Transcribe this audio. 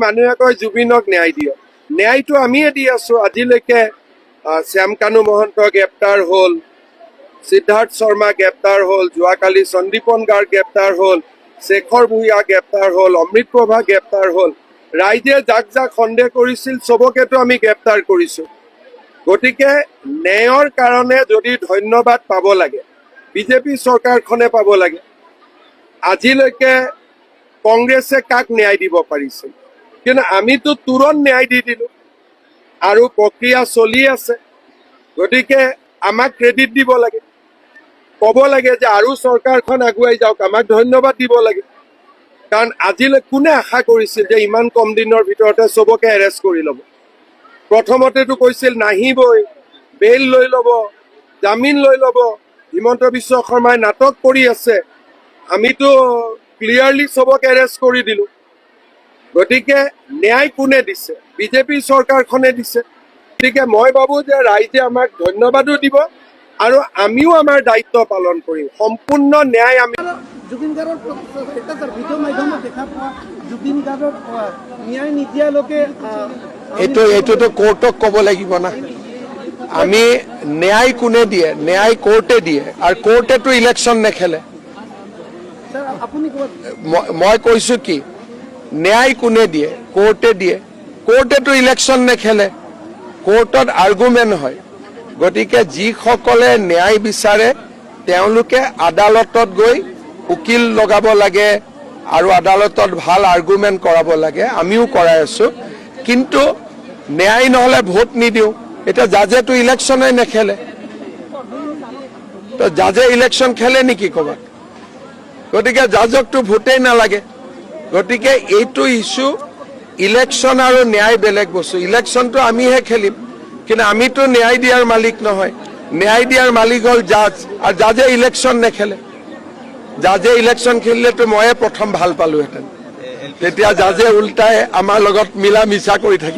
মানুহে কয় জুবিনক ন্যায় দিয়ক, ন্যায়টো আমিয়ে দি আছো। আজিলৈকে শ্যাম কানু মহন্ত গ্ৰেপ্তাৰ হ'ল, সিদ্ধাৰ্থ শৰ্মা গ্ৰেপ্তাৰ হ'ল, যোৱাকালি সন্দীপন গাৰ্গ গ্ৰেপ্তাৰ হ'ল, শেখৰ ভূঞা গ্ৰেপ্তাৰ হ'ল, অমৃত প্ৰভা গ্ৰেপ্তাৰ হ'ল। ৰাইজে যাক যাক সন্দেহ কৰিছিল চবকেতো আমি গ্ৰেপ্তাৰ কৰিছো। গতিকে ন্যায়ৰ কাৰণে যদি ধন্যবাদ পাব লাগে, বিজেপি চৰকাৰখনে পাব লাগে। আজিলৈকে কংগ্ৰেছে কাক ন্যায় দিব পাৰিছিল, কিন্তু আমিতো তুৰন্ত ন্যায় দি দিলো আৰু প্ৰক্ৰিয়া চলি আছে। গতিকে আমাক ক্ৰেডিট দিব লাগে, ক'ব লাগে যে আৰু চৰকাৰখন আগুৱাই যাওক, আমাক ধন্যবাদ দিব লাগে। কাৰণ আজিলৈ কোনে আশা কৰিছিল যে ইমান কম দিনৰ ভিতৰতে চবকে এৰেষ্ট কৰি ল'ব। প্ৰথমতেতো কৈছিল নাহিবই, বেইল লৈ ল'ব, জামিন লৈ ল'ব। হিমন্ত বিশ্ব শৰ্মাই নাটক কৰি আছে, আমিতো ক্লিয়াৰলি চবকে এৰেষ্ট কৰি দিলো। গতিকে ন্যায় কোনে দিছে? বিজেপি চৰকাৰখনে দিছে। গতিকে মই ভাবো যে ৰাইজে আমাক ধন্যবাদো দিব আৰু আমিও আমাৰ দায়িত্ব পালন কৰিম। সম্পূৰ্ণ ন্যায় আমি জুবিন গাৰ্গৰ ভিডিঅ' মাধ্যমত দেখা পোৱা জুবিন গাৰ্গক ন্যায় নিদিয়ালৈকে এইটোতো কোৰ্টক ক'ব লাগিব না। আমি ন্যায় কোনে দিয়ে? ন্যায় কোৰ্টে দিয়ে, আৰু কোৰ্টেতো ইলেকশ্যন নেখেলে। মই কৈছো কি, ন্যায় কোনে দিয়ে? কোৰ্টে দিয়ে। কোৰ্টেতো ইলেকশ্যন নেখেলে, কোৰ্টত আৰ্গুমেণ্ট হয়। গতিকে যিসকলে ন্যায় বিচাৰে তেওঁলোকে আদালতত গৈ উকিল লগাব লাগে আৰু আদালতত ভাল আৰ্গুমেণ্ট কৰাব লাগে। আমিও কৰাই আছো, কিন্তু ন্যায় নহলে ভোট নিদিওঁ। এতিয়া জাজেতো ইলেকশ্যনে নেখেলে, তো জাজে ইলেকশ্যন খেলে নেকি ক'ৰবাত? গতিকে জাজকতো ভোটেই নালাগে। গতিকে এইটো ইছ্যু, ইলেকশ্যন আৰু ন্যায় বেলেগ বস্তু। ইলেকশ্যনটো আমিহে খেলিম, কিন্তু আমিতো ন্যায় দিয়াৰ মালিক নহয়। ন্যায় দিয়াৰ মালিক হ'ল জাজ, আৰু জাজে ইলেকশ্যন নেখেলে। জাজে ইলেকশ্যন খেলিলেতো ময়ে প্ৰথম ভাল পালোহেঁতেন। তেতিয়া জাজে উল্টাই আমাৰ লগত মিলা মিছা কৰি থাকে।